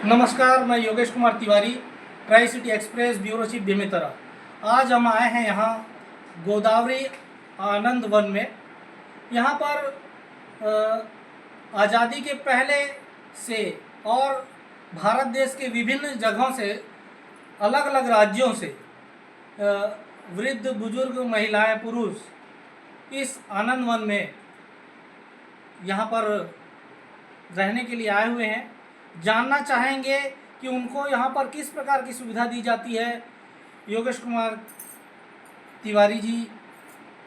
नमस्कार, मैं Yogesh Kumar Tiwari, tri city express bureau chief Bemetara. आज हम आए हैं यहाँ गोदावरी आनंद वन में। यहाँ पर आज़ादी के पहले से और भारत देश के विभिन्न जगहों से, अलग अलग राज्यों से वृद्ध, बुजुर्ग, महिलाएं, पुरुष इस आनंद वन में यहाँ पर रहने के लिए आए हुए हैं। जानना चाहेंगे कि उनको यहाँ पर किस प्रकार की सुविधा दी जाती है। योगेश कुमार तिवारी जी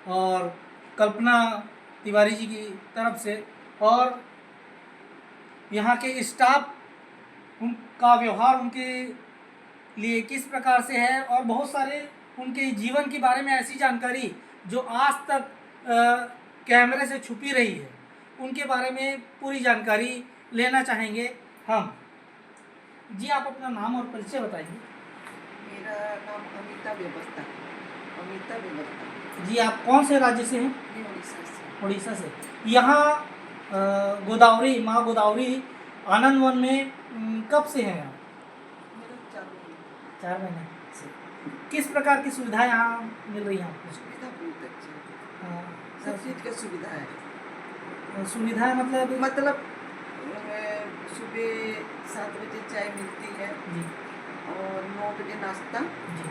और कल्पना तिवारी जी की तरफ से, और यहाँ के स्टाफ का व्यवहार उनके लिए किस प्रकार से है, और बहुत सारे उनके जीवन के बारे में ऐसी जानकारी जो आज तक कैमरे से छुपी रही है, उनके बारे में पूरी जानकारी लेना चाहेंगे हम। जी, आप अपना नाम और परिचय बताइए। मेरा नाम अमिता बेबस्ता। जी, आप कौन से राज्य से हैं? उड़ीसा से। उड़ीसा से। यहाँ गोदावरी, माँ गोदावरी आनंद वन में कब से हैं आप? मेरा 4 महीने से। किस प्रकार की सुविधाएं यहाँ मिल रही हैं आपको? सुविधा बहुत अच्छी है। हाँ, सब चीज़ की सुविधा है। सुविधाएं मतलब सुबह 7 बजे चाय मिलती है जी, और 9 बजे नाश्ता, जी,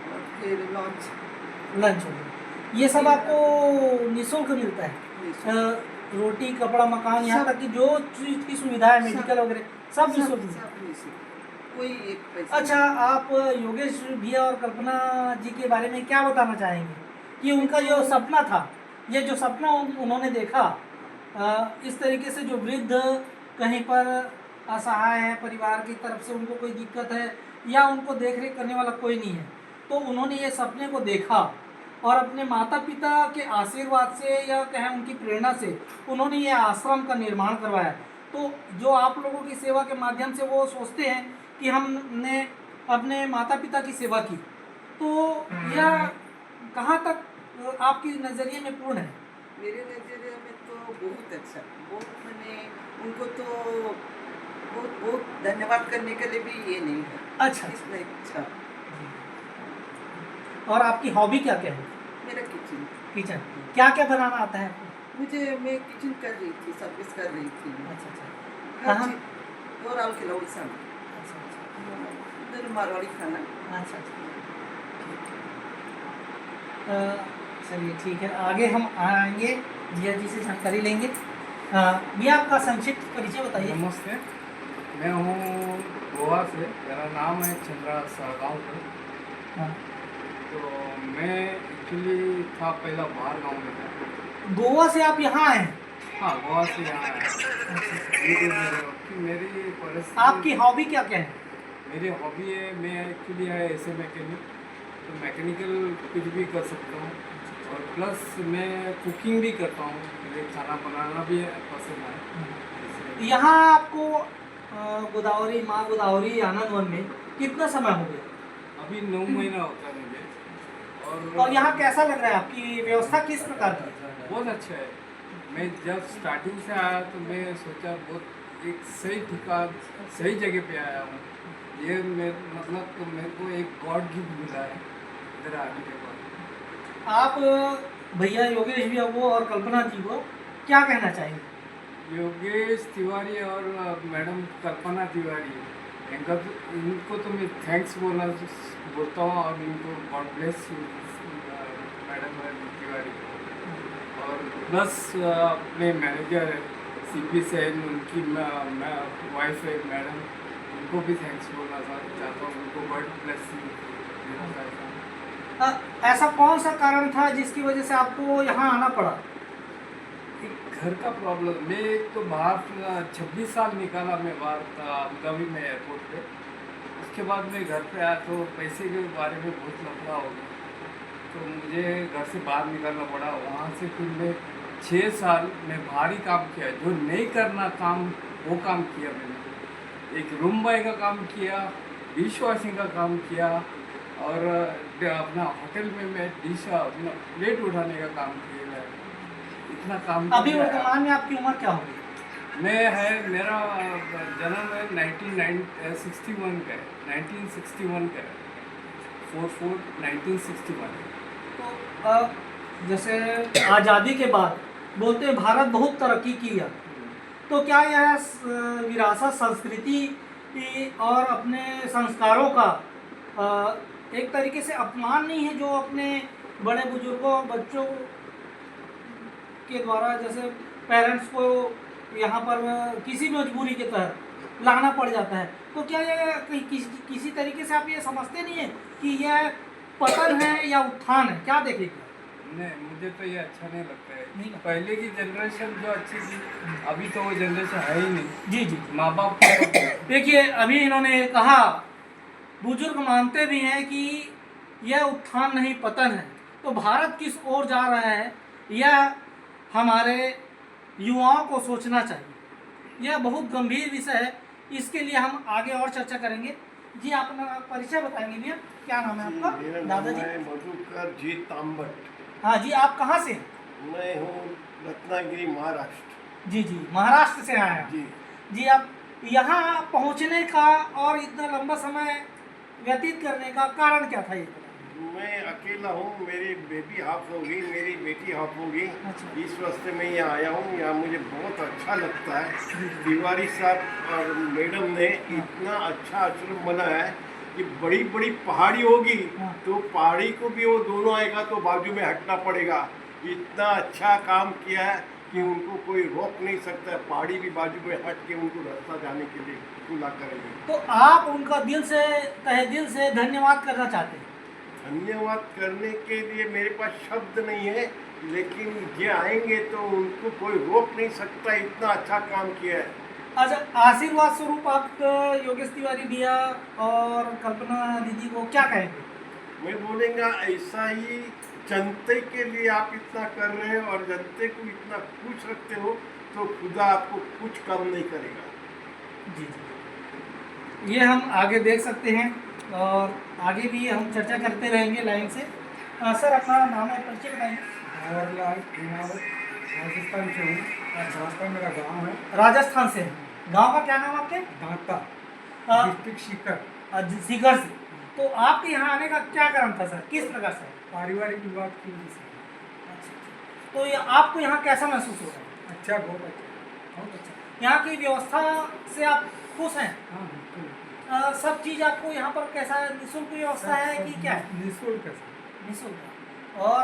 और फिर लंच लंच हो गया। ये सब आपको निःशुल्क मिलता है? रोटी, कपड़ा, मकान, यहाँ तक कि जो चीज़ की सुविधा है, मेडिकल वगैरह, सब निःशुल्क मिलता है? कोई एक पैसा। अच्छा, आप योगेश भैया और कल्पना जी के बारे में क्या बताना चाहेंगे कि उनका जो सपना था, ये जो सपना उन्होंने देखा, इस तरीके से जो वृद्ध कहीं पर असहाय है, परिवार की तरफ से उनको कोई दिक्कत है या उनको देख रेख करने वाला कोई नहीं है, तो उन्होंने ये सपने को देखा और अपने माता पिता के आशीर्वाद से या कहें उनकी प्रेरणा से उन्होंने ये आश्रम का निर्माण करवाया। तो जो आप लोगों की सेवा के माध्यम से वो सोचते हैं कि हमने अपने माता पिता की सेवा की, तो यह कहाँ तक आपकी नज़रिए में पूर्ण है? मेरे नज़रिए में तो बहुत अच्छा, बहुत, मैंने उनको तो बहुत बहुत धन्यवाद करने के लिए भी ये नहीं है। अच्छा, इसमें अच्छा। और आपकी हॉबी क्या क्या है? मेरा किचन क्या क्या बनाना आता है आपको? मैं किचन कर रही थी, सर्विस कर रही थी। अच्छा अच्छा, हर कहाँ? चीज़, और आल के उड़ीसा में। अच्छा उधर मारवाड़ी खाना। अच्छा अच्छा, चलिए ठीक है, आगे हम आएंगे, जिया जी से जानकारी लेंगे। भैया, आपका संक्षिप्त परिचय बताइए। नमस्ते, मैं हूँ गोवा से। मेरा नाम है चंद्रा सागांवकर। हाँ, तो मैं एक्चुअली था पहला बाहर गांव में था। गोवा से आप यहाँ आए हैं? हाँ, गोवा से यहाँ आया। मेरी परिस्थिति, आपकी हॉबी क्या क्या है? मेरी हॉबी है, मैं एक्चुअली है ऐसे मैकेनिक, तो मैकेनिकल कुछ भी कर सकता हूँ, और प्लस मैं कुकिंग भी करता हूँ। मुझे खाना बनाना भी पसंद है। यहाँ आपको गोदावरी, माँ गोदावरी आनंद वन में कितना समय हो गया? अभी 9 महीना होता है मुझे। और यहाँ कैसा लग रहा है? आपकी व्यवस्था किस प्रकार की है? बहुत अच्छा है। मैं जब स्टार्टिंग से आया तो मैं सोचा बहुत एक सही ठिकान, सही जगह पे आया हूँ। ये मतलब तो मेरे को एक गॉड गिफ्ट मिला है इधर आने के बाद। आप भैया योगेश भैया वो और कल्पना जी को क्या कहना चाहेंगे? योगेश तिवारी और मैडम कल्पना तिवारी, इनको तो मैं थैंक्स बोलता हूँ, और इनको गॉड ब्लेस मैडम तिवारी को। और प्लस अपने मैनेजर सीपी सेन, उनकी वाइफ है मैडम, उनको भी थैंक्स बोलना चाहता हूँ। उनको गॉड ब्लेस देना चाहता हूँ। ऐसा कौन सा कारण था जिसकी वजह से आपको यहाँ आना पड़ा? एक घर का प्रॉब्लम। मैं एक तो बाहर 26 साल निकाला, मैं बाहर था अबू धाबी में एयरपोर्ट पे। उसके बाद मैं घर पे आया तो पैसे के बारे में बहुत लफड़ा हो गया, तो मुझे घर से बाहर निकलना पड़ा। वहाँ से फिर मैं 6 साल में भारी काम किया, जो नहीं करना काम वो काम किया मैंने। एक रूम बॉय का काम किया, डिश वॉशिंग का काम किया, और अपना होटल में मैं डिश अपना प्लेट उठाने का काम किया। इतना काम अभी वर्तमान में आपकी उम्र क्या होगी? मेरा जन्म है 1961 का है, 1961 का है, 4/4/1961। तो जैसे आज़ादी के बाद बोलते हैं भारत बहुत तरक्की किया, तो क्या यह विरासत संस्कृति और अपने संस्कारों का एक तरीके से अपमान नहीं है, जो अपने बड़े बुजुर्गों बच्चों के द्वारा जैसे पेरेंट्स को यहाँ पर किसी भी मजबूरी के तहत लाना पड़ जाता है, तो क्या यह किसी तरीके से आप ये समझते नहीं है कि यह पतन है या उत्थान है? क्या देखेगा? नहीं, मुझे तो ये अच्छा नहीं लगता है। नहीं लगता। पहले की जनरेशन जो अच्छी थी, अभी तो वो जनरेशन है ही नहीं। जी जी। माँ बाप को देखिए, अभी इन्होंने कहा, बुजुर्ग मानते भी हैं कि यह उत्थान नहीं पतन है, तो भारत किस ओर जा रहा है यह हमारे युवाओं को सोचना चाहिए। यह बहुत गंभीर विषय है, इसके लिए हम आगे और चर्चा करेंगे। जी, आप अपना परिचय बताएंगे भैया, क्या नाम है आपका? मेरा नाम दादाजी। है मधुकर जी तांबट। हाँ जी, आप कहाँ से हैं? मैं हूँ रत्नागिरी, महाराष्ट्र। जी जी, महाराष्ट्र से आए हैं। जी, जी, आप यहाँ पहुँचने का और इतना लंबा समय व्यतीत करने का कारण क्या था ये बताइए? मैं अकेला हूँ, मेरी बेबी हाफ होगी, मेरी बेटी हाफ होगी। अच्छा। इस वास्ते मैं यहाँ आया हूँ। यहाँ मुझे बहुत अच्छा लगता है। तिवारी साहब और मैडम ने इतना अच्छा आश्रम बनाया है कि बड़ी बड़ी पहाड़ी होगी हाँ। तो पहाड़ी को भी वो दोनों आएगा तो बाजू में हटना पड़ेगा। इतना अच्छा काम किया है कि उनको कोई रोक नहीं सकता। पहाड़ी भी बाजू में हट के उनको रास्ता जाने के लिए खुला करेंगे। तो आप उनका दिल से, तहे दिल से धन्यवाद करना चाहते हैं? धन्यवाद करने के लिए मेरे पास शब्द नहीं है, लेकिन ये आएंगे तो उनको कोई रोक नहीं सकता। इतना अच्छा काम किया है। अच्छा, आशीर्वाद स्वरूप आप योगेश तिवारी भैया और कल्पना दीदी को क्या कहेंगे? मैं बोलेंगा ऐसा ही जनते के लिए आप इतना कर रहे हैं और जनते को इतना खुश रखते हो तो खुदा आपको कुछ कम नहीं करेगा। जी जी, ये हम आगे देख सकते हैं और आगे भी हम चर्चा करते रहेंगे लाइन से। सर, अपना नाम और परिचय बताइए। जवाहरलाल नेहावत, राजस्थान से हूँ। राजस्थान मेरा गांव है। राजस्थान से हैं। गांव का क्या नाम आपके? दांता, अ, डिस्ट्रिक्ट सीकर। सीकर से। तो आपके यहाँ आने का क्या कारण था सर, किस प्रकार से? पारिवारिक विवाद की वजह से। तो ये आपको यहाँ कैसा महसूस हो रहा है? अच्छा, बहुत अच्छा। बहुत अच्छा। यहाँ की व्यवस्था से आप खुश हैं? हाँ, बिल्कुल। सब चीज़ आपको यहाँ पर कैसा निःशुल्क व्यवस्था है कि क्या है? निःशुल्क है। निःशुल्क। और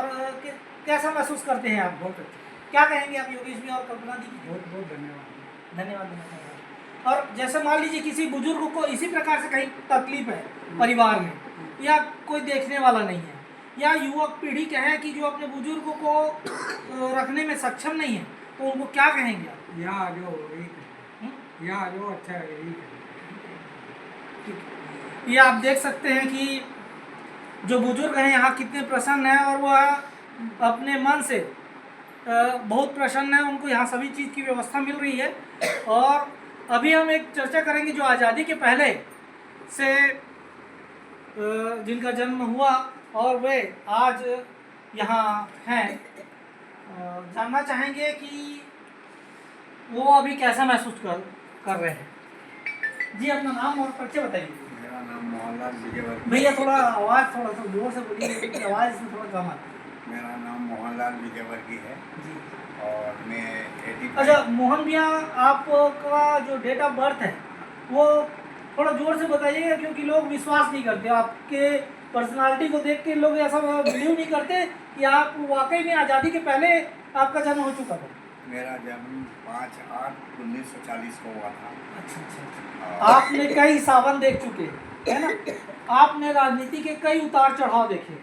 कैसा महसूस करते हैं आप? बहुत अच्छा। क्या कहेंगे आप योगेश भी और कल्पना दी? बहुत बहुत धन्यवाद। धन्यवाद देना चाहूँगा। और जैसे मान लीजिए किसी बुजुर्ग को इसी प्रकार से कहीं तकलीफ है परिवार में, या कोई देखने वाला नहीं है, या युवक पीढ़ी कहे कि जो अपने बुजुर्ग को रखने में सक्षम नहीं है, तो उनको क्या कहेंगे आप? यहाँ आ जाओ, यही करें। यहाँ आ जाओ, अच्छा है, यही करें। ये आप देख सकते हैं कि जो बुजुर्ग हैं यहाँ कितने प्रसन्न हैं, और वह अपने मन से बहुत प्रसन्न है। उनको यहाँ सभी चीज़ की व्यवस्था मिल रही है। और अभी हम एक चर्चा करेंगे जो आज़ादी के पहले से जिनका जन्म हुआ और वे आज यहाँ हैं। जानना चाहेंगे कि वो अभी कैसा महसूस कर रहे हैं। जी, अपना नाम और परिचय बताइए। मेरा नाम मोहनलाल विजयवर्गीय। भैया थोड़ा आवाज़ थोड़ा सा जोर से बोलिए, क्योंकि आवाज़ इसमें थोड़ा कम आती है। मेरा नाम मोहनलाल विजयवर्गीय है जी। और मैं 85। अच्छा मोहन भैया, आपका जो डेट ऑफ बर्थ है वो थोड़ा जोर से बताइएगा, क्योंकि लोग विश्वास नहीं करते। आपके पर्सनालिटी को देख के लोग ऐसा बिलीव नहीं करते कि आप वाकई में आज़ादी के पहले आपका जन्म हो चुका था। मेरा जन्म 5/8/1940 को हुआ था। अच्छा अच्छा अच्छा। आपने कई सावन देख चुके हैं, है ना? आपने राजनीति के कई उतार चढ़ाव देखे,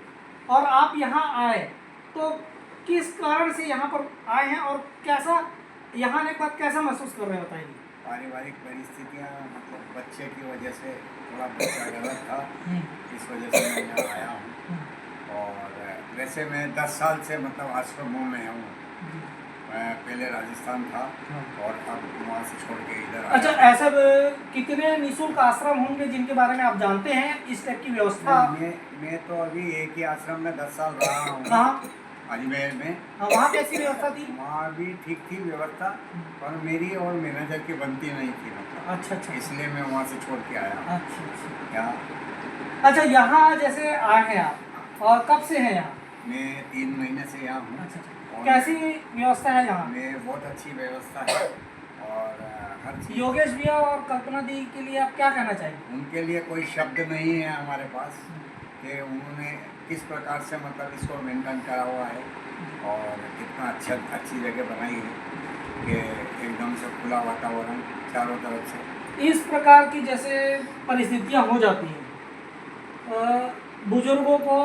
और आप यहाँ आए तो किस कारण से यहाँ पर आए हैं, और कैसा यहाँ आने के बाद कैसा महसूस कर रहे हैं बताइए। पारिवारिक परिस्थितियाँ, मतलब बच्चे की वजह से थोड़ा बच्चा गलत था, इस वजह से मैं यहाँ आया हूँ। और वैसे मैं 10 साल से मतलब आश्रमों में हूँ। मैं पहले राजस्थान था और अब वहाँ से छोड़ के इधर आया। अच्छा, ऐसा कितने निःशुल्क आश्रम होंगे जिनके बारे में आप जानते हैं, इस टाइप की व्यवस्था? मैं तो अभी एक ही आश्रम में 10 साल रहा हूँ। कहाँ? अजमेर में। हाँ, वहाँ कैसी व्यवस्था थी? वहाँ भी ठीक थी व्यवस्था, पर मेरी और मैनेजर की बनती नहीं थी मतलब, अच्छा अच्छा इसलिए मैं वहाँ से छोड़ के आया हूँ अच्छा अच्छा। यहाँ। अच्छा, यहाँ जैसे आए हैं आप, और कब से हैं यहाँ? मैं 3 महीने से यहाँ हूँ। अच्छा अच्छा, और कैसी व्यवस्था है यहाँ? मैं बहुत अच्छी व्यवस्था है और हर चीज़। योगेश भैया और कल्पना दी के लिए आप क्या कहना चाहेंगे? उनके लिए कोई शब्द नहीं है हमारे पास कि उन्होंने किस प्रकार से मतलब इसको मेंटेन करा हुआ है और कितना अच्छी जगह बनाई है कि एकदम से खुला वातावरण चारों तरफ से। इस प्रकार की जैसे परिस्थितियाँ हो जाती हैं, बुजुर्गों को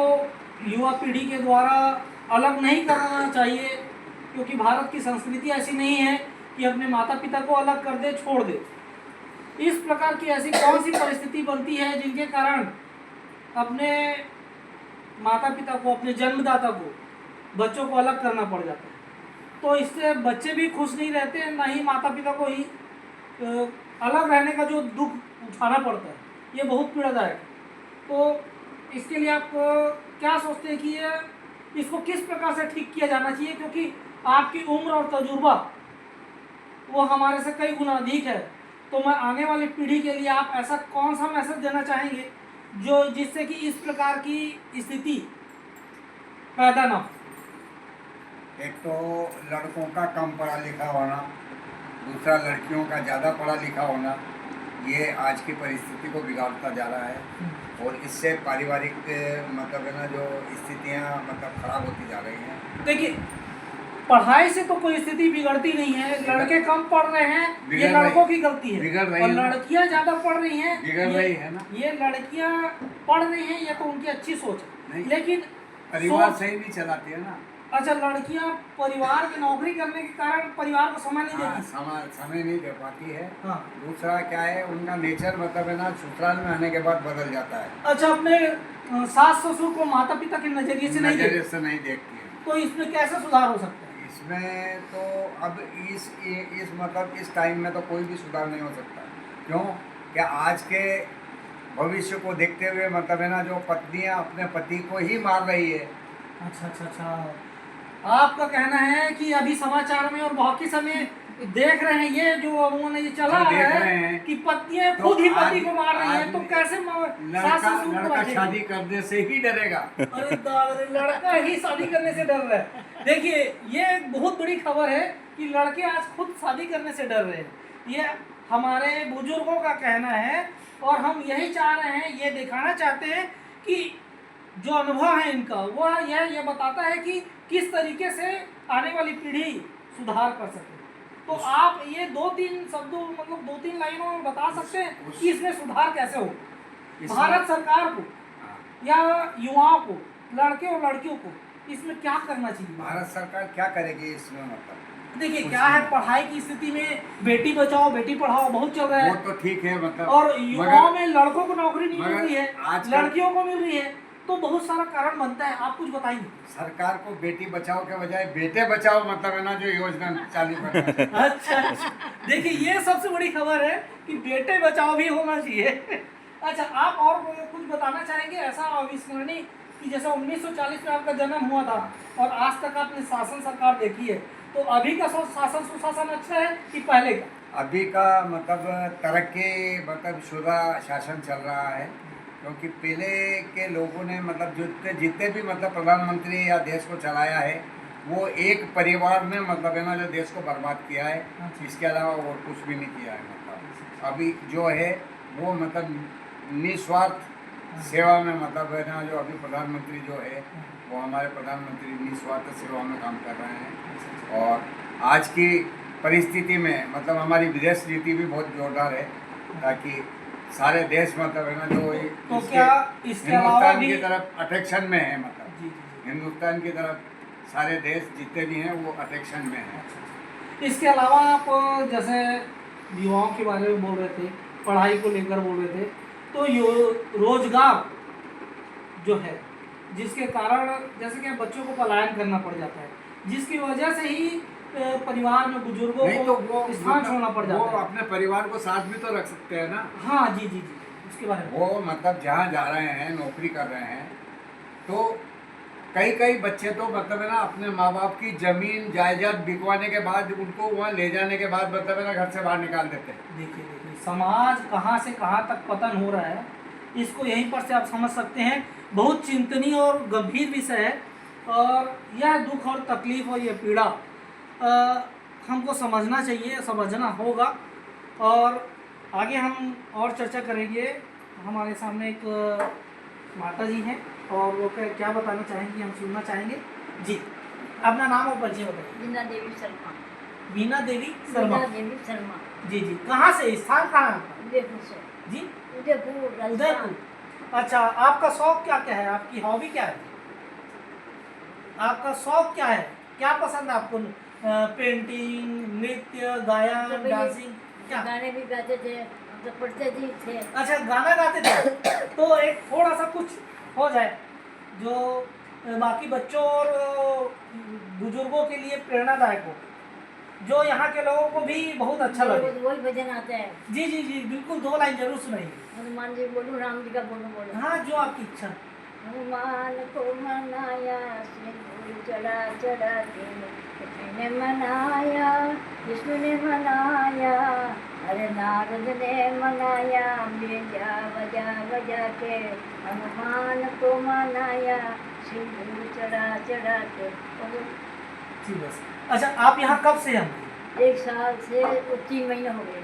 युवा पीढ़ी के द्वारा अलग नहीं करना चाहिए, क्योंकि भारत की संस्कृति ऐसी नहीं है कि अपने माता पिता को अलग कर दे, छोड़ दे। इस प्रकार की ऐसी कौन सी परिस्थिति बनती है जिनके कारण अपने माता पिता को, अपने जन्मदाता को, बच्चों को अलग करना पड़ जाता है? तो इससे बच्चे भी खुश नहीं रहते हैं, ना ही माता पिता को ही अलग रहने का जो दुख उठाना पड़ता है, ये बहुत पीड़ादायक है। तो इसके लिए आप क्या सोचते हैं कि ये इसको किस प्रकार से ठीक किया जाना चाहिए? क्योंकि आपकी उम्र और तजुर्बा वो हमारे से कई गुना अधिक है, तो मैं आने वाली पीढ़ी के लिए आप ऐसा कौन सा मैसेज देना चाहेंगे जो जिससे कि इस प्रकार की स्थिति पैदा ना हो? एक तो लड़कों का कम पढ़ा लिखा होना, दूसरा लड़कियों का ज़्यादा पढ़ा लिखा होना, ये आज की परिस्थिति को बिगाड़ता जा रहा है और इससे पारिवारिक मतलब है ना जो स्थितियाँ मतलब खराब होती जा रही हैं। देखिए, पढ़ाई से तो कोई स्थिति बिगड़ती नहीं है, लड़के कम पढ़ रहे हैं ये बिगड़ लड़कों रही- की गलती है, बिगड़ रही और है ना। लड़कियां ज्यादा पढ़ रही हैं, बिगड़ ये- रही है ना। ये लड़कियां पढ़ रही हैं, ये तो उनकी अच्छी सोच है, नहीं। लेकिन परिवार सोच- सही नहीं चलाती है ना। अच्छा, लड़कियां परिवार की नौकरी करने के कारण परिवार को समय नहीं हाँ, देती। समय नहीं दे पाती है। हाँ। दूसरा क्या है, उनका नेचर मतलब है ना ससुराल में आने के बाद बदल जाता है, अच्छा, अपने सास ससुर को माता पिता के नजरिए से नहीं नजरिए देखती, से नहीं देखती है। तो इसमें कैसे सुधार हो सकता है? इसमें तो अब इस मतलब इस टाइम में तो कोई भी सुधार नहीं हो सकता। क्यों? क्या आज के भविष्य को देखते हुए मतलब है ना जो पत्नियां अपने पति को ही मार रही है। अच्छा अच्छा अच्छा, आपका कहना है कि अभी समाचार में और बाकी समय देख रहे हैं ये जो उन्होंने ये चला जो देख है रहे हैं कि पत्नियां तो खुद ही पति आदमी- को मार रही हैं, तो आदमी- कैसे सास ससुर को लड़का रखेगी? शादी करने से ही डरेगा। अरे दादा रे, लड़का ही शादी करने से डर रहा है। देखिए, ये एक बहुत बड़ी खबर है कि लड़के आज खुद शादी करने से डर रहे हैं। ये हमारे बुजुर्गों का कहना है और हम यही चाह रहे हैं, ये दिखाना चाहते हैं कि जो अनुभव है इनका वह यह बताता है कि किस तरीके से आने वाली पीढ़ी सुधार कर सके। तो आप ये 2-3 शब्दों मतलब 2-3 लाइनों में बता सकते हैं कि इसमें सुधार कैसे हो? इसमें- भारत सरकार को हाँ, या युवाओं को, लड़के और लड़कियों को इसमें क्या करना चाहिए? भारत सरकार क्या करेगी इसमें मतलब? देखिए, कुछ क्या है, नहीं। पढ़ाई की स्थिति में बेटी बचाओ बेटी पढ़ाओ बहुत चल रहा वो है, तो ठीक है मतलब, और युवाओं में लड़कों को नौकरी नहीं मिल मगर रही है, आजकल- लड़कियों को मिल रही है, तो बहुत सारा कारण बनता है। आप कुछ बताइए। सरकार को बेटी बचाओ के बजाय बेटे बचाओ मतलब है ना जो योजना चालू करना चाहिए। अच्छा अच्छा, देखिए ये सबसे बड़ी खबर है कि बेटे बचाओ भी होना चाहिए। अच्छा, आप और कुछ बताना चाहेंगे ऐसा अविस्मरणीय कि जैसे 1940 में आपका जन्म हुआ था और आज तक आपने शासन सरकार देखी है, तो अभी का शासन सुशासन अच्छा है कि पहले का? अभी का मतलब तरक्की मतलब शुदा शासन चल रहा है, क्योंकि पहले के लोगों ने मतलब जितने भी मतलब प्रधानमंत्री या देश को चलाया है वो एक परिवार ने मतलब है ना जो देश को बर्बाद किया है, इसके अलावा और कुछ भी नहीं किया है। मतलब अभी जो है वो मतलब निस्वार्थ सेवा में मतलब है ना जो अभी प्रधानमंत्री जो है वो हमारे प्रधानमंत्री निस्वार्थ सेवा में काम कर रहे हैं। और आज की परिस्थिति में मतलब हमारी विदेश नीति भी बहुत जोरदार है, ताकि सारे देश मतलब है ना जो तो क्या इसके अलावा हिंदुस्तान भी की तरफ अट्रैक्शन में है, मतलब जी, जी, हिंदुस्तान की तरफ सारे देश जितने भी हैं वो अट्रैक्शन में हैं। जी। इसके अलावा आप जैसे युवाओं के बारे में बोल रहे थे, पढ़ाई को लेकर बोल रहे थे, तो रोजगार जो है जिसके कारण जैसे कि बच्चों को पलायन करना पड़ जाता है, जिसकी वजह से ही परिवार में बुजुर्गों नहीं तो को वो स्थान छोड़ना पड़ वो जाता है। अपने परिवार को साथ भी तो रख सकते हैं ना। हाँ जी जी जी, उसके बारे में वो मतलब जहाँ जा रहे हैं नौकरी कर रहे हैं तो कई कई बच्चे तो मतलब है ना अपने माँ बाप की जमीन जायदाद बिकवाने के बाद उनको वहाँ ले जाने के बाद मतलब है ना घर से बाहर निकाल देते हैं। देखिए देखिए समाज कहाँ से कहाँ तक पतन हो रहा है, इसको यहीं पर से आप समझ सकते हैं। बहुत चिंतनीय और गंभीर विषय है, और यह दुख और तकलीफ और यह पीड़ा हमको समझना चाहिए, समझना होगा। और आगे हम और चर्चा करेंगे। हमारे सामने एक माता जी हैं, और वो क्या बताना चाहेंगी हम सुनना चाहेंगे। जी, अपना नाम और परिचय बताइए। वीणा देवी शर्मा। वीणा देवी शर्मा। वीणा देवी शर्मा। जी जी, कहाँ से, स्थान कहाँ है आपका? उदयपुर से। जी, उदयपुर राजस्थान। उदयपुर। अच्छा, आपका शौक क्या क्या है, आपकी हॉबी क्या है, आपका शौक क्या है, क्या पसंद है आपको? पेंटिंग, नृत्य, गायन, तो भाई डांसिंग, क्या? गाने भी गाते थे, हम तो पढ़ते भी थे। अच्छा, गाना गाते थे। तो एक थोड़ा सा कुछ हो जाए जो बाकी बच्चों और बुजुर्गों के लिए प्रेरणादायक हो, जो यहाँ के लोगों को भी बहुत अच्छा मेरे लगे। को तो वही भजन आता है। जी जी जी, बिल्कुल 2 लाइन जरूर सुनाइए। हनुमान जी बोलूं, राम जी का बोलूं? हाँ, जो आपकी इच्छा। हनुमान को मनाया, सिंदूर चढ़ा चढ़ा के कृष्ण ने मनाया, विष्णु ने मनाया, अरे नारद ने मनाया, बेजा बजा बजा के हनुमान को मनाया, सिंदूर चढ़ा चढ़ा के। जी बस। अच्छा, आप यहाँ कब से हैं? 1 साल से 3 महीने हो गए।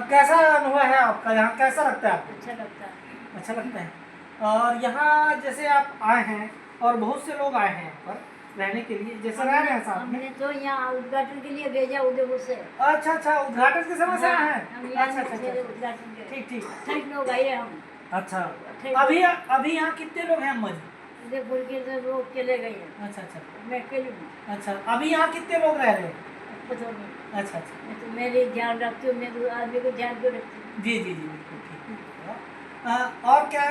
कैसा अनुभव है आपका, यहाँ कैसा लगता है आपको? अच्छा लगता है। अच्छा लगता है। और यहाँ जैसे आप आए हैं और बहुत से लोग आए हैं यहाँ पर रहने के लिए, जैसे रह रहे हैं साथ में। हमने तो यहाँ उद्घाटन के लिए भेजा उदयपुर से। अच्छा अच्छा, उद्घाटन के समय से आए हैं। हम अच्छा यहाँ अच्छा से अच्छा, उद्घाटन के ठीक ठीक। 28 लोग आए हम। अच्छा, 28 अभी अभी यहाँ कितने लोग हैं अम्मा जी? उदयपुर के तो लोग चले गए हैं। अच्छा अच्छा मैं अकेली हूँ। अच्छा, अभी यहाँ कितने लोग रह रहे हैं? पता नहीं। अच्छा अच्छा, मैं तो मेरी ध्यान रखती हूँ, मैं तो आदमी को ध्यान क्यों रखती हूँ। जी जी जी, बिल्कुल ठीक। और क्या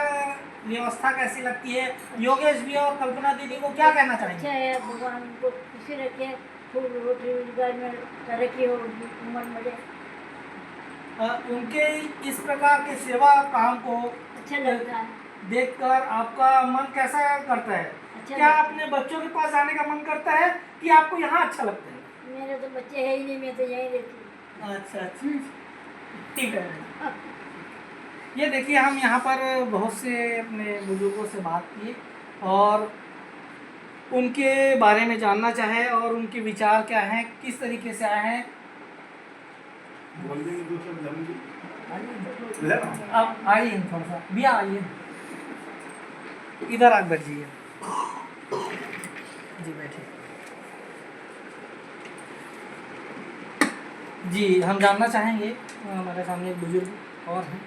व्यवस्था कैसी लगती है? योगेश भी और कल्पना दीदी को क्या कहना अच्छा चाहेंगे? है, भगवान उनको खुशी रखे, खूब रोटी रोजगार में तरक्की हो, उम्र बढ़े। उनके इस प्रकार के सेवा काम को अच्छा लगता है। देखकर आपका मन कैसा करता है? अच्छा क्या लगता है। अपने बच्चों के पास जाने का मन करता है कि आपको यहाँ अच्छा लगता है? मेरे तो बच्चे है ही नहीं, मैं तो यहीं रहती हूँ। अच्छा अच्छा, ठीक है। ये देखिए, हम यहाँ पर बहुत से अपने बुजुर्गों से बात की और उनके बारे में जानना चाहे और उनके विचार क्या हैं, किस तरीके से आए हैं। आप आइए थोड़ा सा, भैया आइए, इधर आ बैठिए। जी बैठिए। जी, हम जानना चाहेंगे, हमारे सामने एक बुजुर्ग और हैं।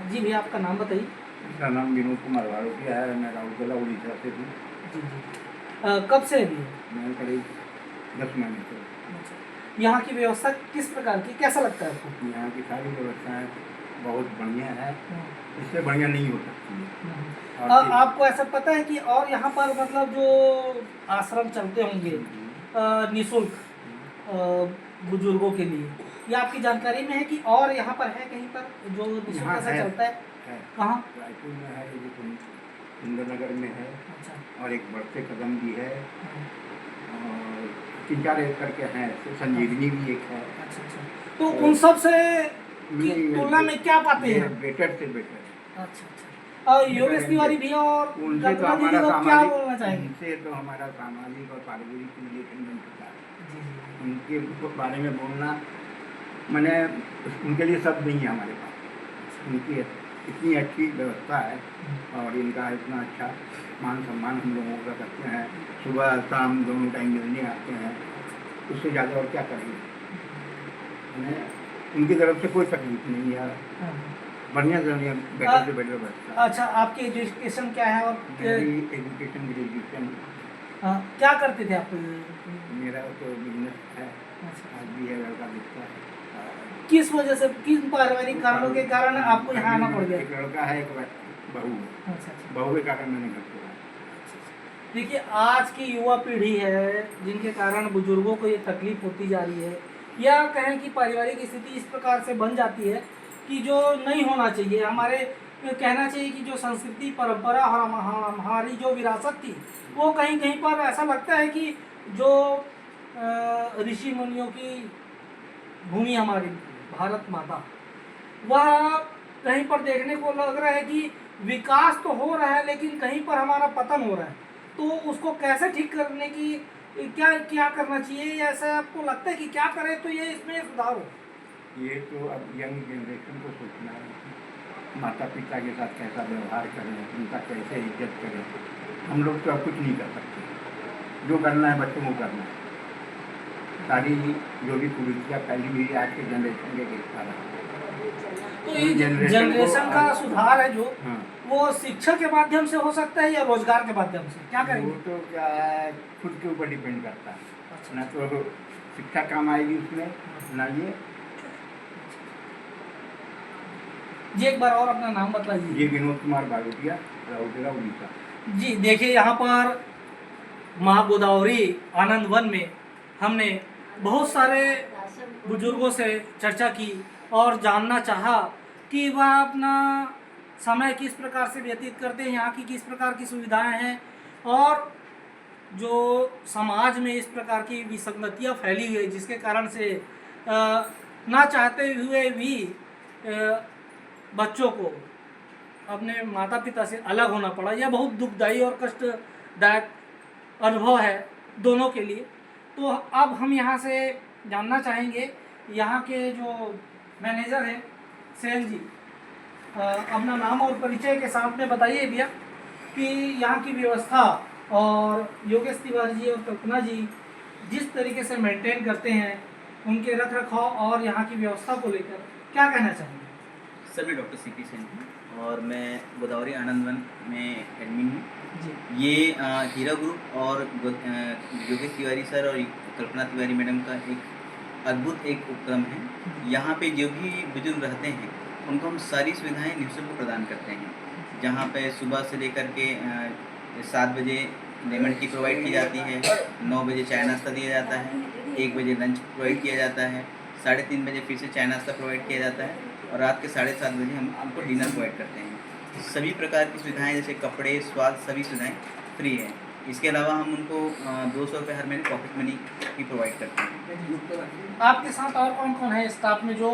जी भैया, आपका नाम बताइए। मेरा नाम विनोद कुमार भारोटिया है, मैं राउरकेला उड़ीसा से हूँ। जी जी, कब से अभी? मैं करीब 10 महीने से। अच्छा, यहाँ की व्यवस्था किस प्रकार की, कैसा लगता है आपको? यहाँ की सारी व्यवस्थाएं बहुत बढ़िया है, इससे बढ़िया नहीं हो सकती है। और आपको ऐसा पता है कि और यहाँ पर मतलब जो आश्रम चलते होंगे निःशुल्क बुजुर्गों के लिए, ये आपकी जानकारी में है कि और यहाँ पर है कहीं पर जो निःशुल्क यहाँ ऐसा है। चलता है? कहाँ? रायपुर में है, ये सुंदर नगर में है, अच्छा। और एक बढ़ते कदम भी है, हाँ। और 3-4 एकड़ के हैं, तो संजीवनी भी एक है। अच्छा अच्छा, तो उन सब से की तुलना में क्या पाते हैं? बेटर से बेटर। अच्छा अच्छा, और योगेश तिवारी भी और उनसे तो कल्पना दीदी हमारा को क्या बोलना सामाजिक, चाहेंगे? उनसे तो हमारा सामाजिक और पारिवारिक रिलेशन बन चुका है। जी जी, उनके बारे में बोलना मैंने, उनके लिए शब्द नहीं है हमारे पास। उनकी इतनी अच्छी व्यवस्था है और इनका इतना अच्छा मान सम्मान हम लोगों का करते हैं, सुबह शाम दोनों टाइम मिलने आते हैं, उससे ज़्यादा और क्या करेंगे। हमें उनकी तरफ से कोई तकलीफ नहीं है, हाँ। बढ़िया से बेटर से बेटर व्यवस्था। अच्छा, आपकी एजुकेशन क्या है और मेरी एजुकेशन ग्रेजुएशन, क्या करते थे आप? मेरा तो बिजनेस है, अच्छा, आज भी है, लड़का दिखता है। किस वजह से, किस पारिवारिक कारणों के कारण आपको यहाँ आना पड़ गया? एक लड़का है, एक बहू है। अच्छा अच्छा, बहू के कारण मैंने घर छोड़ा। देखिए आज की युवा पीढ़ी है जिनके कारण बुजुर्गों को ये तकलीफ होती जा रही है, या कहें कि पारिवारिक स्थिति इस प्रकार से बन जाती है कि जो नहीं होना चाहिए, हमारे कहना चाहिए कि जो संस्कृति परंपरा और हमारी जो विरासत थी वो कहीं कहीं पर ऐसा लगता है कि जो ऋषि मुनियों की भूमि हमारी भारत माता, वह कहीं पर देखने को लग रहा है कि विकास तो हो रहा है लेकिन कहीं पर हमारा पतन हो रहा है। तो उसको कैसे ठीक करने की क्या क्या करना चाहिए, ऐसा आपको लगता है कि क्या करें तो ये इसमें सुधार हो? ये तो अब यंग जनरेशन को सोचना है कि माता पिता के साथ कैसा व्यवहार करें, उनका कैसे इज्जत करें। हम लोग तो अब कुछ नहीं कर सकते, जो करना है बच्चों को करना है। सारी जो भी कुरीतियाँ फैली हुई आज के जनरेशन के देखता रहा। तो ये जनरेशन का सुधार है जो हाँ, वो शिक्षा के माध्यम से हो सकता है या रोजगार के माध्यम से, क्या करेंगे? वो तो क्या है, खुद के ऊपर डिपेंड करता है। ना तो शिक्षा काम आएगी उसमें, ना जी एक बार और अपना नाम बताइए। ये विनोद कुमार बागोटिया, राउरकेला, उड़ीसा। जी देखिए, यहाँ पर माँ गोदावरी आनंद वन में हमने बहुत सारे बुजुर्गों से चर्चा की और जानना चाहा कि वह अपना समय किस प्रकार से व्यतीत करते हैं, यहाँ की किस प्रकार की सुविधाएं हैं और जो समाज में इस प्रकार की विसंगतियाँ फैली हुई है जिसके कारण से ना चाहते हुए भी बच्चों को अपने माता पिता से अलग होना पड़ा। यह बहुत दुखदायी और कष्टदायक अनुभव है दोनों के लिए। तो अब हम यहाँ से जानना चाहेंगे, यहाँ के जो मैनेजर हैं सेल जी, अपना नाम और परिचय के साथ में बताइए भैया कि यहाँ की व्यवस्था और योगेश तिवारी जी और कल्पना जी जिस तरीके से मेंटेन करते हैं उनके रख रखाव और यहाँ की व्यवस्था को लेकर क्या कहना चाहेंगे? सर मैं डॉक्टर सीपी सेन हूँ और मैं गोदावरी आनंद वन में एडमिन हूँ जी। ये हीरा ग्रुप और योगेश तिवारी सर और कल्पना तिवारी मैडम का एक अद्भुत एक उपक्रम है। यहाँ पे जो भी बुजुर्ग रहते हैं उनको हम सारी सुविधाएं निःशुल्क प्रदान करते हैं। जहाँ पे सुबह से लेकर के 7 बजे लेमन टी प्रोवाइड की जाती है, 9 बजे चाय नाश्ता दिया जाता है, 1 बजे लंच प्रोवाइड किया जाता है, 3:30 बजे फिर से चाय नाश्ता प्रोवाइड किया जाता है और रात के 7:30 बजे हम उनको डिनर प्रोवाइड करते हैं। सभी प्रकार की सुविधाएं जैसे कपड़े, स्वास्थ्य, सभी सुविधाएं फ्री है। इसके अलावा हम उनको 200 रुपये हर महीने पॉकेट मनी भी प्रोवाइड करते हैं। आपके साथ और कौन कौन है स्टाफ में जो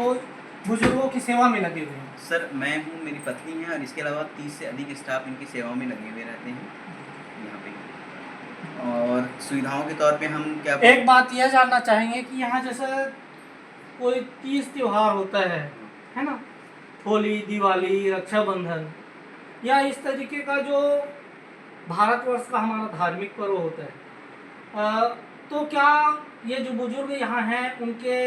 बुजुर्गों की सेवा में लगे हुए हैं? सर मैं हूँ, मेरी पत्नी है और इसके अलावा 30 से अधिक स्टाफ इनकी सेवाओं में लगे हुए रहते हैं यहाँ पे। और सुविधाओं के तौर पे हम क्या एक बात यह जानना चाहेंगे कि यहाँ जैसे कोई तीज त्यौहार होता है ना, होली, दिवाली, रक्षाबंधन या इस तरीके का जो भारतवर्ष का हमारा धार्मिक पर्व होता है, तो क्या ये जो बुजुर्ग यहाँ हैं उनके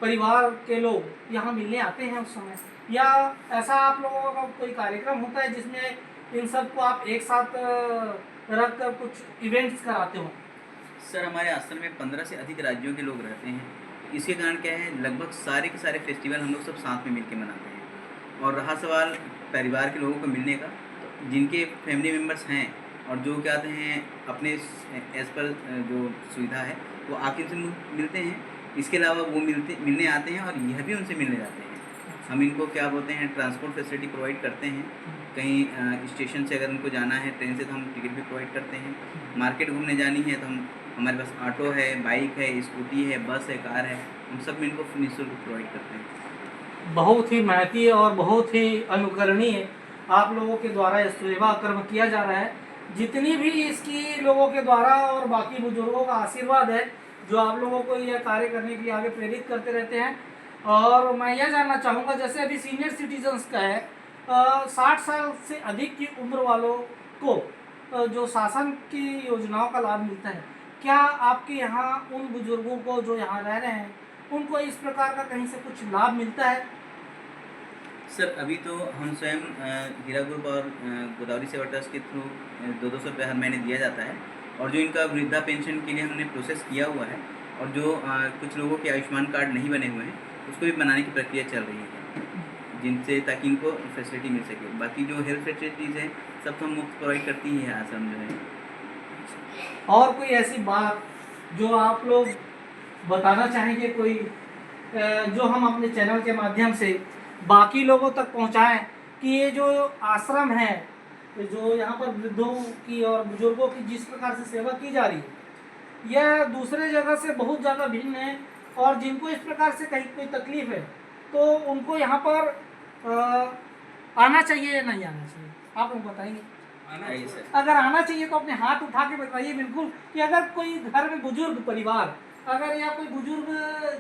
परिवार के लोग यहाँ मिलने आते हैं उस समय, या ऐसा आप लोगों का कोई कार्यक्रम होता है जिसमें इन सबको आप एक साथ रख कर कुछ इवेंट्स कराते हो? सर हमारे आश्रम में 15 से अधिक राज्यों के लोग रहते हैं। इसके कारण क्या है, लगभग सारे के सारे फेस्टिवल हम लोग सब साथ में मिलकर मनाते हैं। और रहा सवाल परिवार के लोगों को मिलने का, तो जिनके फैमिली मेम्बर्स हैं और जो क्या कहते हैं अपने एज पर जो सुविधा है वो आके से मिलते हैं। इसके अलावा वो मिलने आते हैं और यह भी उनसे मिलने जाते हैं। हम इनको क्या बोलते हैं ट्रांसपोर्ट फैसिलिटी प्रोवाइड करते हैं। कहीं स्टेशन से अगर उनको जाना है ट्रेन से तो हम टिकट भी प्रोवाइड करते हैं। मार्केट घूमने जानी है तो हम हमारे पास ऑटो है, बाइक है, स्कूटी है, बस है, कार है, हम सब में इनको निःशुल्क प्रोवाइड करते हैं। बहुत ही महती और बहुत ही अनुकरणीय आप लोगों के द्वारा यह सेवा कर्म किया जा रहा है। जितनी भी इसकी लोगों के द्वारा और बाकी बुजुर्गों का आशीर्वाद है जो आप लोगों को यह कार्य करने के लिए आगे प्रेरित करते रहते हैं। और मैं यह जानना चाहूँगा, जैसे अभी सीनियर सिटीजन्स का है, 60 साल से अधिक की उम्र वालों को जो शासन की योजनाओं का लाभ मिलता है, क्या आपके यहाँ उन बुजुर्गों को जो यहाँ रह रहे हैं उनको इस प्रकार का कहीं से कुछ लाभ मिलता है? सर अभी तो हम स्वयं हीरा ग्रुप और गोदावरी सेवा ट्रस्ट के थ्रू 200 रुपये हर महीने दिया जाता है। और जो इनका वृद्धा पेंशन के लिए हमने प्रोसेस किया हुआ है और जो कुछ लोगों के आयुष्मान कार्ड नहीं बने हुए हैं उसको भी बनाने की प्रक्रिया चल रही है, जिनसे ताकि इनको फैसिलिटी मिल सके। बाकी जो हेल्थ फैसिलिटीज़ हैं सब तो हम मुफ्त प्रोवाइड करती ही है आश्रम जो है। और कोई ऐसी बात जो आप लोग बताना चाहेंगे, कोई जो हम अपने चैनल के माध्यम से बाकी लोगों तक पहुंचाएं कि ये जो आश्रम है, जो यहाँ पर वृद्धों की और बुजुर्गों की जिस प्रकार से सेवा की जा रही है, यह दूसरे जगह से बहुत ज़्यादा भिन्न है। और जिनको इस प्रकार से कहीं कोई तकलीफ है तो उनको यहाँ पर आना चाहिए या नहीं आना चाहिए, आप लोग बताएंगे। आइए सर। अगर आना चाहिए तो अपने हाथ उठा के बताइए बिल्कुल कि अगर कोई घर में बुजुर्ग परिवार, अगर या कोई बुजुर्ग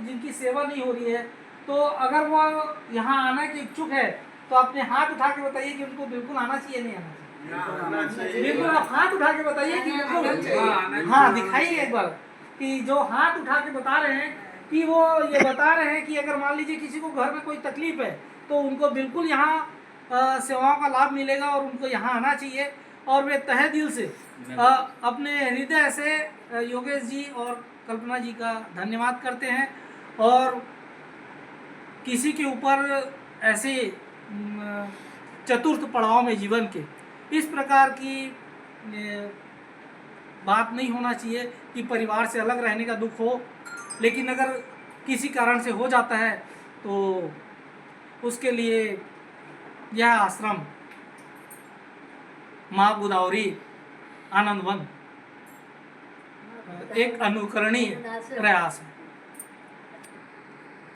जिनकी सेवा नहीं हो रही है, तो अगर वो यहाँ आने के इच्छुक है तो अपने हाथ उठा के बताइए कि उनको बिल्कुल आना चाहिए नहीं आना चाहिए। बिल्कुल आप हाथ उठा के बताइए कि बिल्कुल, हाँ दिखाइए एक बार कि जो हाथ उठा के बता रहे हैं कि वो ये बता रहे हैं कि अगर मान लीजिए किसी को घर में कोई तकलीफ है तो उनको बिल्कुल यहाँ सेवाओं का लाभ मिलेगा और उनको यहाँ आना चाहिए। और वे तहे दिल से अपने हृदय से योगेश जी और कल्पना जी का धन्यवाद करते हैं। और किसी के ऊपर ऐसे चतुर्थ पड़ाव में जीवन के इस प्रकार की बात नहीं होना चाहिए कि परिवार से अलग रहने का दुख हो, लेकिन अगर किसी कारण से हो जाता है तो उसके लिए यह आश्रम माँ गोदावरी आनंद वन एक अनुकरणीय प्रयास है।